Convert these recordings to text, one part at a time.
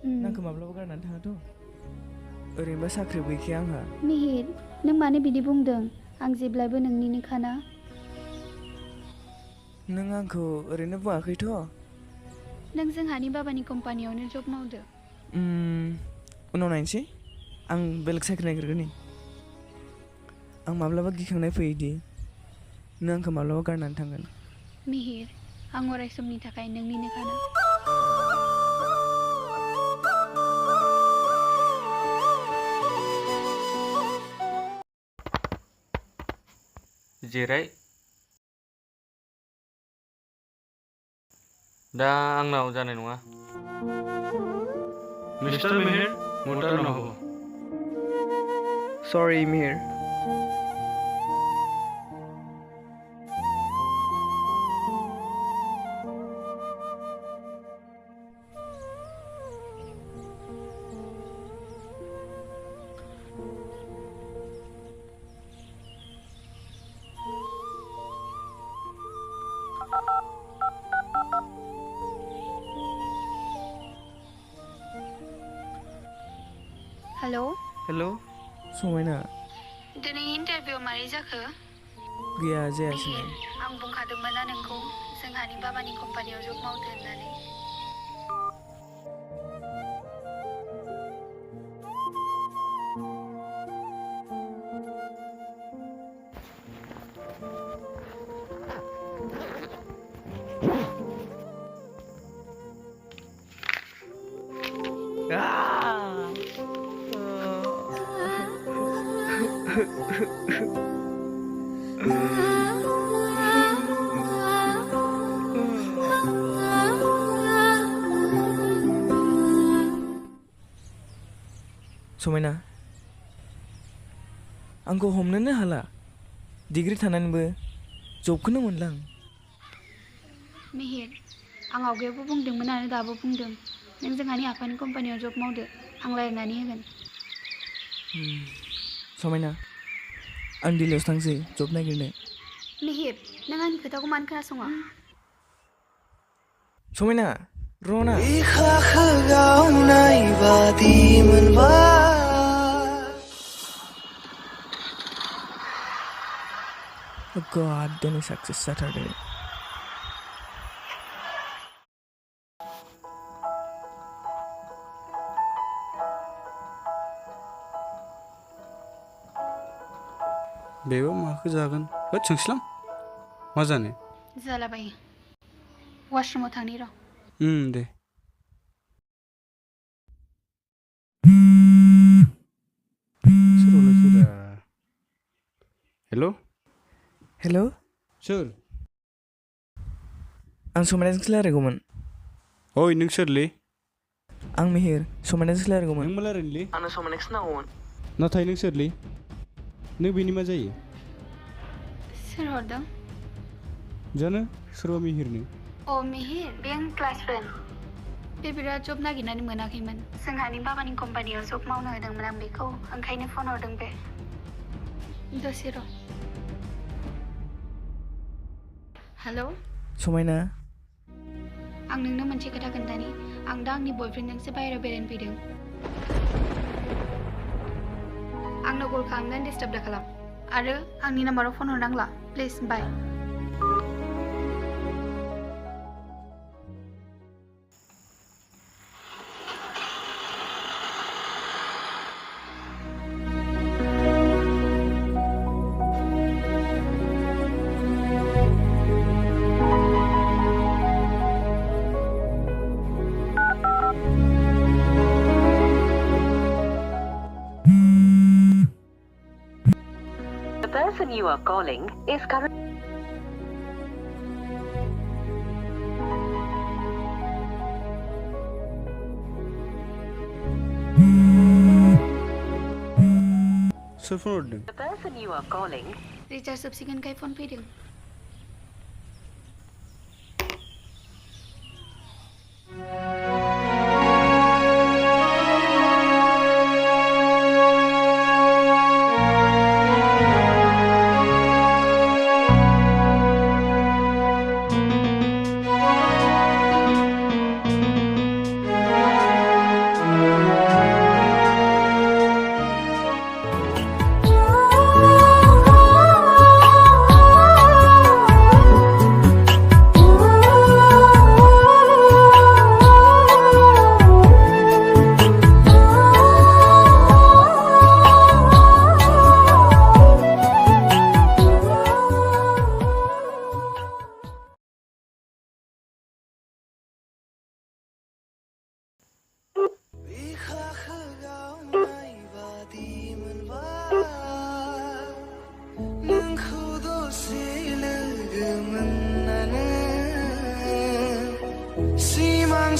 नोंखौ माब्लाबा गारनानै थाङाथ' ओरैनोबा साख्रिबो गैखाया आंहा। मिहिर नों मानो बिदि बुंदों? आं जेब्लायबो नोंनिनोखाना। नों आंखौ ओरैनो बुङाखैथ'? नों जोंहानि बाबानि कम्पानियावनो जब मावदो। उनाव नायनोसै आं बेलेग साख्रि नागिरगोन। आं माब्लाबा गिखांनाय फैयोदि नों आंखौ माब्लाबा गारनानै थांगोन। मिहिर आं अराय समनि थाखाय नोंनिनोखाना। जिराय। दा आंनाव जानाय नङा। मिस्टार मिहिर मोनथारनो हागौ। सरि मिहिर। हेलौ हेलौ समायना। दिनै इन्टारभिउ मारै जाखो? गैया जायासै। आं बुंखादोंमोन ना नोंखौ जोंहानि बाबानि कम्पानियाव जब मावदो होननानै। समायना आंखौ हमनोनो हाला। डिग्री थानानैबो जबखौनो मोनला आं। मिहिर आं आवगायावबो बुंदोंमोन आरो दाबो बुंदों नों जोंहानि आफानि कम्पानियाव जब मावदो आं रायज्लायनानै होगोन। समायना आं दिल्लीयावसो थांसै जब नागिरनो। मिहिर नों आंनि खोथाखौ मानो खोनासङा? समायना रना। God दिनै साक्सेस जाथारदों। बेबो माखौ जागोन? होद सोंस्लां मा जानो? जालाबायो। वाशरुमाव थांनि र'। दे। हेलौ हेलौ सोर? आं समायनाजोंसो रायलायगौमोन। ओइ नों सोरलै? आं मिहिर समायनाजोंसो रायलायगौमोन। नों मा रायलायनोलै? आंनो समायनाखौसो नांगौमोन। नाथाय नों सोरलै? नों बेनि मा जायो? सोर हरदों? जानो सोरबा मिहिरनो। अ मिहिर बे आंनि क्लास फ्रेन्ड। बे बिराद जब नागिरनानै मोनाखैमोन। जोंहानि बाबानि कम्पानियाव जब मावनो होदोंमोन आं बेखौ ओंखायनो फन हरदों बे। दसे र'। हेलौ समायना आं नोंनो मोनसे खोथा खोन्थानि आं दा आंनि बयफ्रेन्डजोंसो बाहेरायाव बेरायनो फैदों। आंनो कल खालामनानै डिस्टार्ब दा खालाम आरो आंनि नाम्बाराव फन हरनांला please bye. The person you are calling is currently सोर फन हरदों? the person you are calling recharge जोबसिगोनखाय फन फैदों।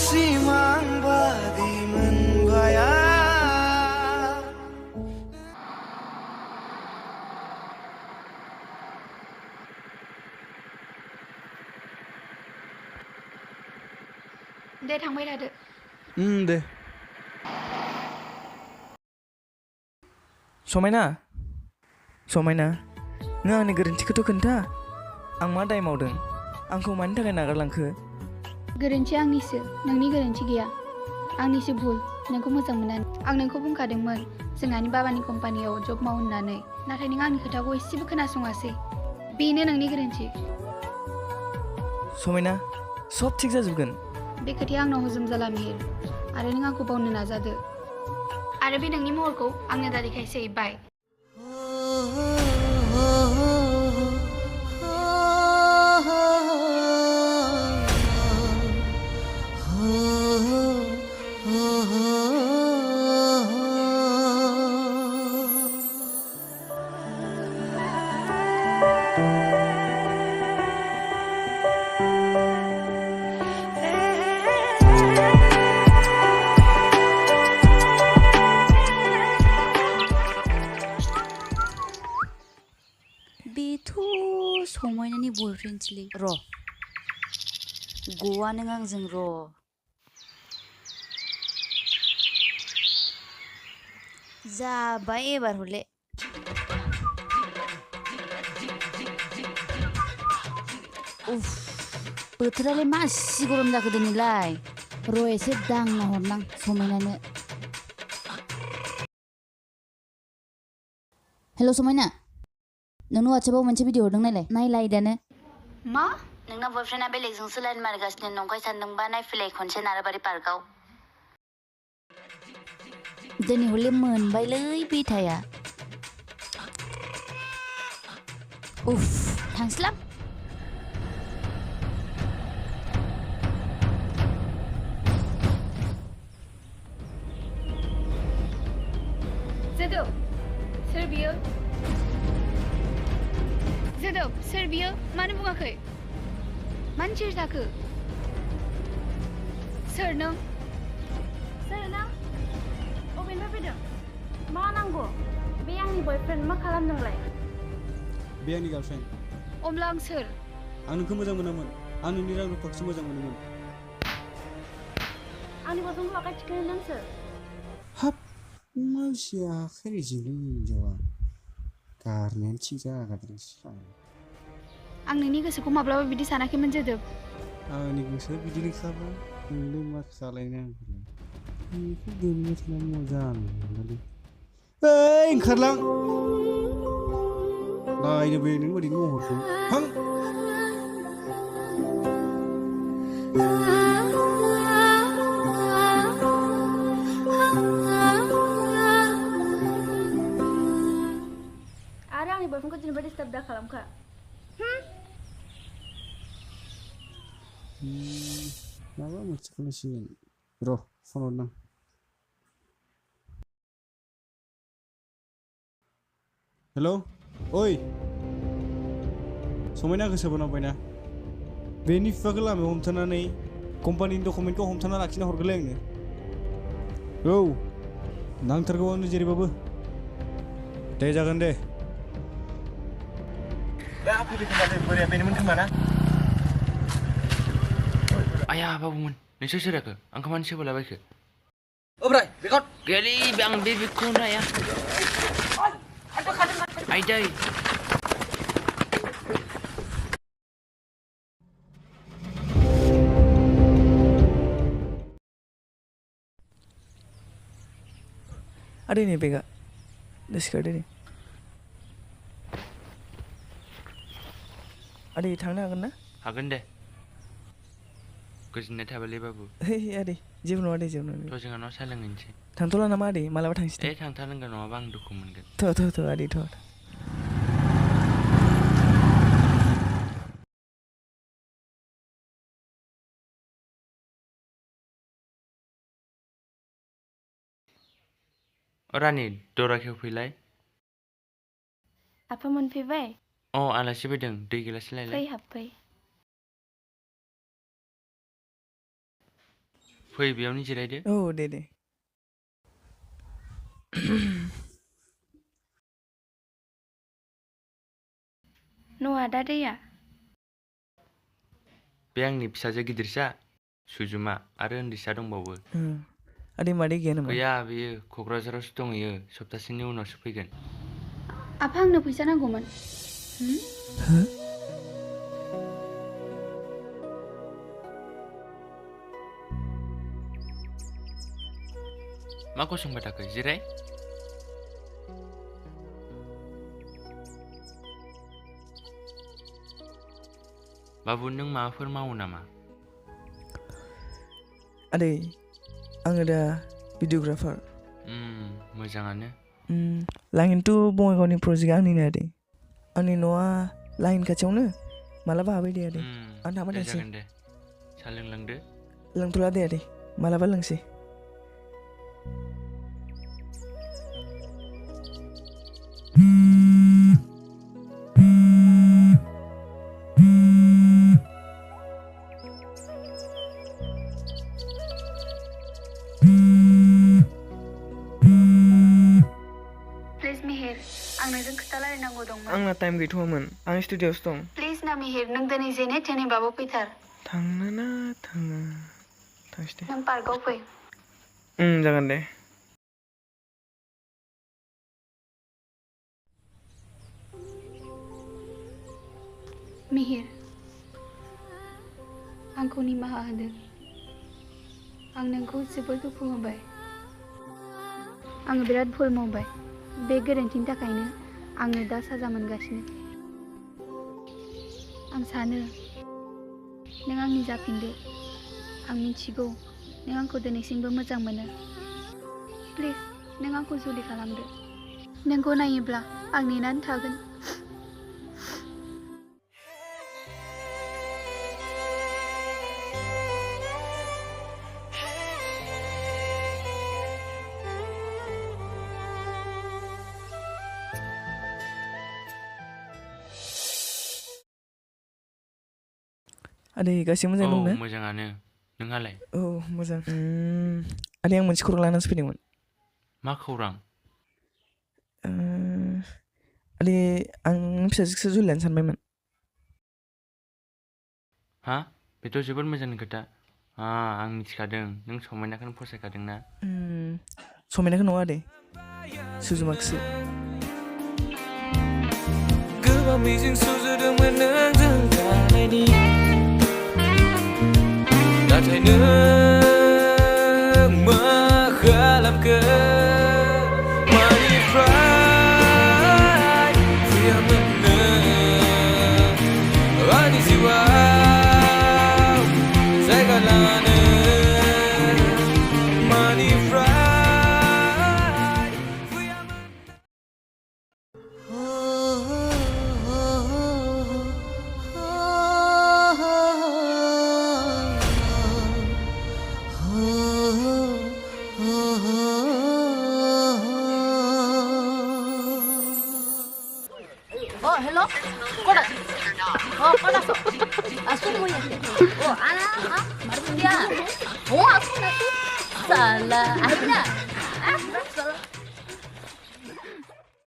सिमां बादि मोनबाया दे थांबाय थादो दे समायना नों आंनि गोरोन्थिखौथ' खोन्था आं मा दाय मावदों आंखौ मानि थाखाय नागारलांखो गोरोन्थिया आंनिसो नोंनि गोरोन्थि गैया आंनिसो भुल नोंखौ मोजां मोननानै आं नोंखौ बुंखादोंमोन जोंहानि बाबानि कम्पानियाव जब माव होननानै नाथाय नों आंनि खोथाखौ एसेबो खोनासङासै बेनो नोंनि गोरोन्थि समायना सब थिग जाजोबगोन बे खोथाया आंनाव हजम जाला मिहिर आरो नों आंखौ बावनो नाजादो आरो बे नोंनि महरखौ आंनो दा देखायसै बाय बेथ' समायनानि बयफ्रेन्डसलै र' गवा नों आंजों र' जाबाय एबार हले उफ बोथोरालाय मासि गरम जाखो दिनैलाय र' एसे दांना हरनां समायनानो हेल' समायना नोंनो वाट्सएपआव मोनसे भिडिअ हरदों नायलाय दानो मा नोंना बयफ्रेन्डआ बेलेगजोंसो लाइन मारिगासिनो नंखाय सानदोंबा नायफैलाय खनसे नाराबारि पार्कआव दिनै हले मोनबायलै बेथाया उफ थांसैलां जोदोब सोर बियो जोदोब सोर बियो मानो बुङाखै मानो सिरि थाखो सोर नों अबेनिफ्राय फैदों मा नांगौ बे आंनि बयफ्रेन्ड मा खालामदोंलाय बे आंनि गार्लफ्रेन्ड अब्ला आं सोर आं नोंखौ मोजां मोनामोन आं नोंनि रां रुफाखौसो मोजां मोनोमोन आंनि बयफ्रेन्डखौ लागाय थिखोनो नों सोर हाब मानसिया आखाइ रिजिंलै हिनजावा गारनायानो थिग जागारदों आं नोंनि गोसोखौ माब्लाबा बिदि सानाखैमोन जोदोब आंनि गोसोआ बिदिनोखाबा नोंलाय मा खालायनो आंखौलाय बेखौ दोननो थाना मोजां मोनलालै ओइ ओंखारलां नायनो बे नों ओरैनो महरखौ हां आरो आंनि बयफ्रेन्डखौ जेनेबा डिस्टार्ब दा खालामखा माबा मोनसे खालामसिगोन र' फन हरनां हेल' ओइ समायना गोसो बनावबायना बेनि बिफाखौ लामायाव हमथानानै कम्पानिनि डकुमेन्टखौ हमथाना लाखिना हरगोरलाय आंनो औ नांथारगौ आंनो जेरैबाबो दे जागोन दे दा फैदो खोमा दे बोराया बेनोमोन खोमा ना आया बाबुमोन नोंसोर सोराखो आंखौ मानो सोबोलाबायखो ओमफ्राय रेकर्ड गैयालै आं बे बेगखौ नाया आइदै आदै नै बेगा दे सिखारदो दे आदै थांनो हागोन ना हागोन दे गोजोननाय थाबायलै बाबु हे आदै जेबो नङा दे जेबो नङा थ' जोंहानाव साहा लोंहैनोसै थांथ'ला नामा आदै मालाबा थांसै दे थांथारनांगोन नङाबा आं दुखु मोनगोन थ' आदै थ' रानि दरा खेवफैलाय आफा मोनफैबाय अ आलासि फैदों दै गिलास लायलाय फै हाबफै फै बेयावनो जिरायदो। औ दे दे। न'आ दा दैया बे आंनि फिसाजो गिदिरसा सुजुमा आरो उन्दैसा दंबावो। आदै मादै गैया नामा? गैया बेयो क'क्राझारावसो दंहैयो सप्तासेनि उनावसो फैगोन। आफा आंनो फैसा नांगौमोन। हो? मा गसंबाय थाखो जिराय। बाबु नों माबाफोर मावो नामा? आदै आङो दा भिडिअ'ग्राफार। मोजाङानो। लाइन टु बङाइगावनि प्रजेक्टआ आंनिनो आदै। आंनि न'आ लाइन खाथियावनो मालाबा हाबैदे आदै। आं थांबाय दे थानोसै। जागोन दे सा लोंलांदो। लोंथ'ला दे आदै मालाबा लोंसै। प्लिज मिहिर आं नोंजों खोथा रायलायनांगौ दंमोन। आंना टाइम गैथ'वामोन आं स्टुडिअ'आवसो दं। प्लिज ना मिहिर नों दिनै जेने थेनेबाबो फैथार। थांनो ना थाङा थांसै दे। नों पार्कआव फै। जागोन दे। मिहिर आंखौ निमाहा होदो। आं नोंखौ जोबोद दुखु होबाय। आङो बिराद भुल मावबाय। बे गोरोन्थिनि थाखायनो आङो दा साजा मोनगासिनो। आं सानो नों आंनि जाफिनदो। आं मिथिगौ नों आंखौ दिनैसिमबो मोजां मोनो। प्लिज नों आंखौ जुलि खालामदो। नोंखौ नायोब्ला आं नेनानै थागोन। आदै गासैबो मोजां दं ना? मोजाङानो। नोंहालाय? औ मोजां। आदै आं मोनसे खौरां लानानैसो फैदोंमोन। मा खौरां? आदै आं नोंनि फिसाजोखौसो जुलि लानो सानबायमोन। हा बेथ' जोबोद मोजांनि खोथा। आं मिथिखादों नों समायनाखौनो फसायखादों ना? समायनाखौ नङा आदै सुजुमाखौसो। गोबां मिजिं सुजुदोंमोन नोंजों थानायनि, नाथाय नों मा खालामखो? मानिफ्राय फैयामोन नों आंनि जिउआव जायगा लानो? मानिफ्राय फैयामोन? hello? Kodasok. Aku mau ya. Anak, baru dia. Aku nak. Salah, akhirnya.